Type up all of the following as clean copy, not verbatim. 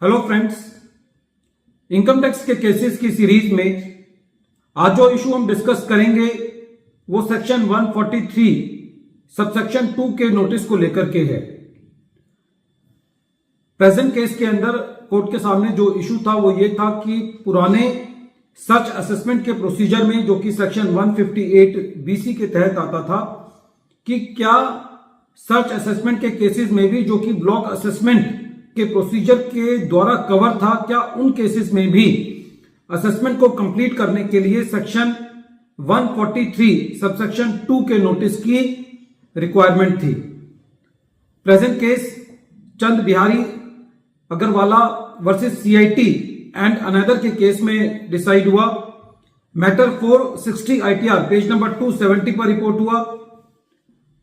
Hello friends, income tax के cases की series में आज जो इशू हम डिस्कस करेंगे वो सेक्शन 143 सबसेक्शन 2 के नोटिस को लेकर के है। प्रेजेंट केस के अंदर कोर्ट के सामने जो इशू था वो ये था कि पुराने सर्च असेसमेंट के प्रोसीजर में, जो कि सेक्शन 158 बीसी के तहत आता था, कि क्या सर्च असेसमेंट के केसेस में भी, जो कि ब्लॉक असेसमेंट के प्रोसीजर के द्वारा कवर था, क्या उन केसेस में भी असेसमेंट को कंप्लीट करने के लिए सेक्शन 143 सबसेक्शन 2 के नोटिस की रिक्वायरमेंट थी। Present case Chand Bihari Agrawala versus CIT and another के केस में डिसाइड हुआ। मैटर 460 आईटीआर पेज नंबर 270 पर रिपोर्ट हुआ।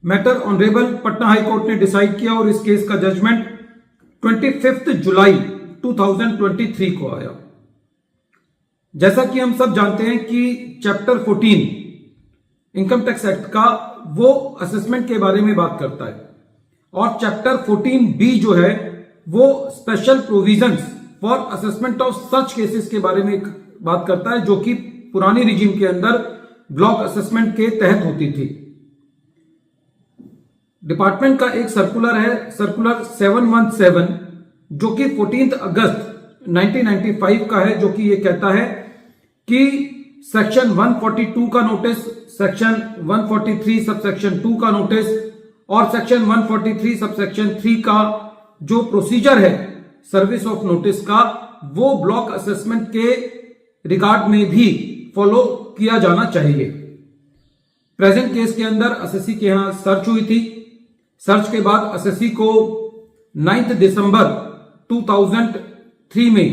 Matter honourable Patna high court ने डिसाइड किया और इस केस का जजमेंट 25 जुलाई 2023 को आया। जैसा कि हम सब जानते हैं कि चैप्टर 14 इनकम टैक्स एक्ट का वो असेसमेंट के बारे में बात करता है, और चैप्टर 14B जो है वो special provisions for assessment of such cases के बारे में बात करता है, जो कि पुरानी रिजीम के अंदर ब्लॉक असेसमेंट के तहत होती थी। डिपार्टमेंट का एक सर्कुलर है, सर्कुलर 717, जो कि 14 अगस्त 1995 का है, जो कि ये कहता है कि सेक्शन 142 का नोटिस, सेक्शन 143 सबसेक्शन 2 का नोटिस और सेक्शन 143 सबसेक्शन 3 का जो प्रोसीजर है सर्विस ऑफ नोटिस का, वो ब्लॉक असेसमेंट के रिगार्ड में भी फॉलो किया जाना चाहिए। प्रेजेंट केस के अंदर एसएससी के यहां सर्च हुई थी। सर्च के बाद एसएससी को 9 दिसंबर 2003 में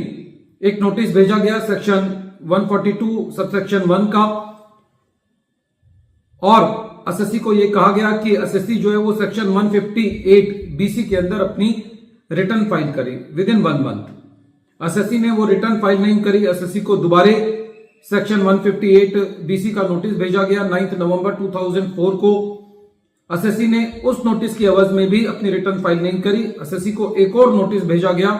एक नोटिस भेजा गया सेक्शन 142 सबसेक्शन 1 का, और एसएससी को यह कहा गया कि एसएससी जो है वो सेक्शन 158 बीसी के अंदर अपनी रिटर्न फाइल करे विद इन 1 मंथ। एसएससी ने वो रिटर्न फाइल नहीं करी। एसएससी को दोबारे सेक्शन 158 बीसी का नोटिस भेजा गया 9 नवंबर 2004 को। एसएससी ने उस नोटिस की एवज में भी अपनी रिटर्न फाइल नहीं करी। एसएससी को एक और नोटिस भेजा गया,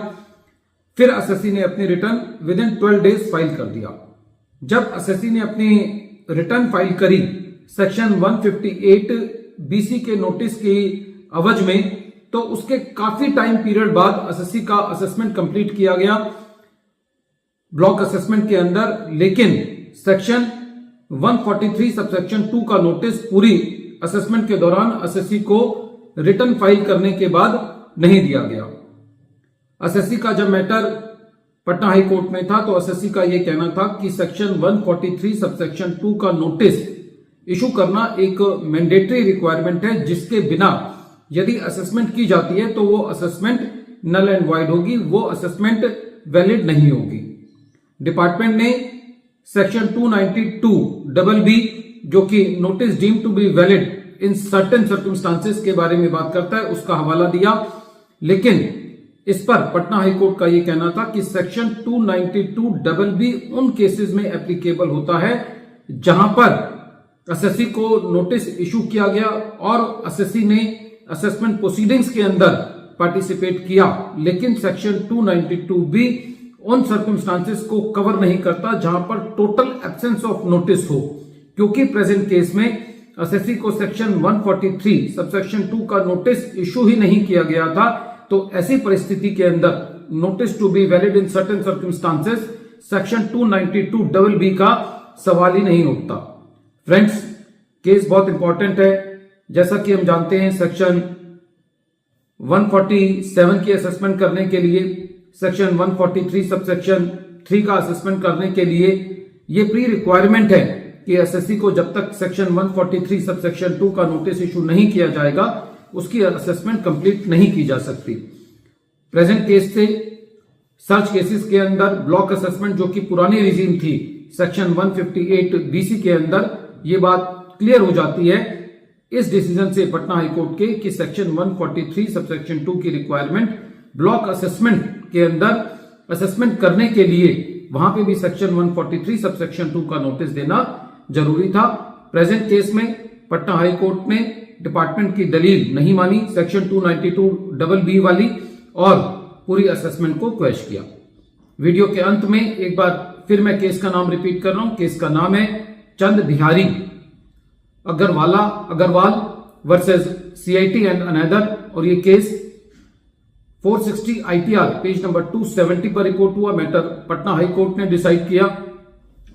फिर एसएससी ने अपनी return with in 12 days file कर दिया। जब एसएससी ने अपनी रिटर्न फाइल करी सेक्शन 158 बीसी के नोटिस की एवज में, तो उसके काफी टाइम पीरियड बाद एसएससी का असेसमेंट कंप्लीट किया गया ब्लॉक असेसमेंट के अंदर, लेकिन सेक्शन 143 सबसेक्शन 2 का नोटिस पूरी असेसमेंट के दौरान एसएससी को रिटर्न फाइल करने के बाद नहीं दिया गया। एसएससी का जब मैटर पटना हाई कोर्ट में था तो एसएससी का यह कहना था कि सेक्शन 143 सबसेक्शन 2 का नोटिस इशू करना एक मैंडेटरी रिक्वायरमेंट है, जिसके बिना यदि असेसमेंट की जाती है तो वो असेसमेंट नल एंड वाइड होगी, वो असेसमेंट वैलिड नहीं होगी। डिपार्टमेंट ने सेक्शन 292BB, जो कि notice deem to be valid in certain circumstances के बारे में बात करता है, उसका हवाला दिया, लेकिन इस पर पटना हाई कोर्ट का यह कहना था कि सेक्शन 292BB उन केसेस में एप्लीकेबल होता है जहां पर एसएससी को नोटिस इशू किया गया और एसएससी ने असेसमेंट प्रोसीडिंग्स के अंदर पार्टिसिपेट किया, लेकिन सेक्शन 292B उन सर्कमस्टांसेस को कवर नहीं करता जहां पर टोटल एब्सेंस ऑफ नोटिस हो, क्योंकि प्रेजेंट केस में एसएससी को सेक्शन 143 सबसेक्शन 2 का नोटिस इशू ही नहीं किया गया था। तो ऐसी परिस्थिति के अंदर notice to be valid in certain circumstances section 292BB का सवाल ही नहीं उठता। फ्रेंड्स, केस बहुत इंपॉर्टेंट है। जैसा कि हम जानते हैं सेक्शन 147 की असेसमेंट करने के लिए, सेक्शन 143 सबसेक्शन 3 का असेसमेंट करने के लिए ये प्री रिक्वायरमेंट है कि एसएससी को जब तक सेक्शन 143 सबसेक्शन 2 का नोटिस इशू नहीं किया जाएगा उसकी असेसमेंट कंप्लीट नहीं की जा सकती। प्रेजेंट केस से सर्च केसेस के अंदर ब्लॉक असेसमेंट, जो कि पुरानी रिजीम थी सेक्शन 158 बीसी के अंदर, ये बात क्लियर हो जाती है इस डिसीजन से पटना हाई कोर्ट के कि सेक्शन 143 सबसेक्शन 2 की रिक्वायरमेंट ब्लॉक असेसमेंट के अंदर असेसमेंट करने के लिए वहां पे भी सेक्शन 143 सबसेक्शन 2 का नोटिस देना जरूरी था। प्रेजेंट केस में पटना हाई कोर्ट ने डिपार्टमेंट की दलील नहीं मानी सेक्शन 292BB वाली, और पूरी असेसमेंट को क्वेश किया। वीडियो के अंत में एक बार फिर मैं केस का नाम रिपीट कर रहा हूं। केस का नाम है Chand Bihari Agarwal versus CIT and another, और ये केस 460 ITR पेज नंबर 270 पर रिपोर्ट हुआ। मैटर पटना हाई कोर्ट ने डिसाइड किया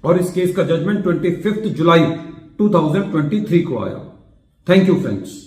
और इस केस का जजमेंट 25 जुलाई 2023 को आया। Thank you friends.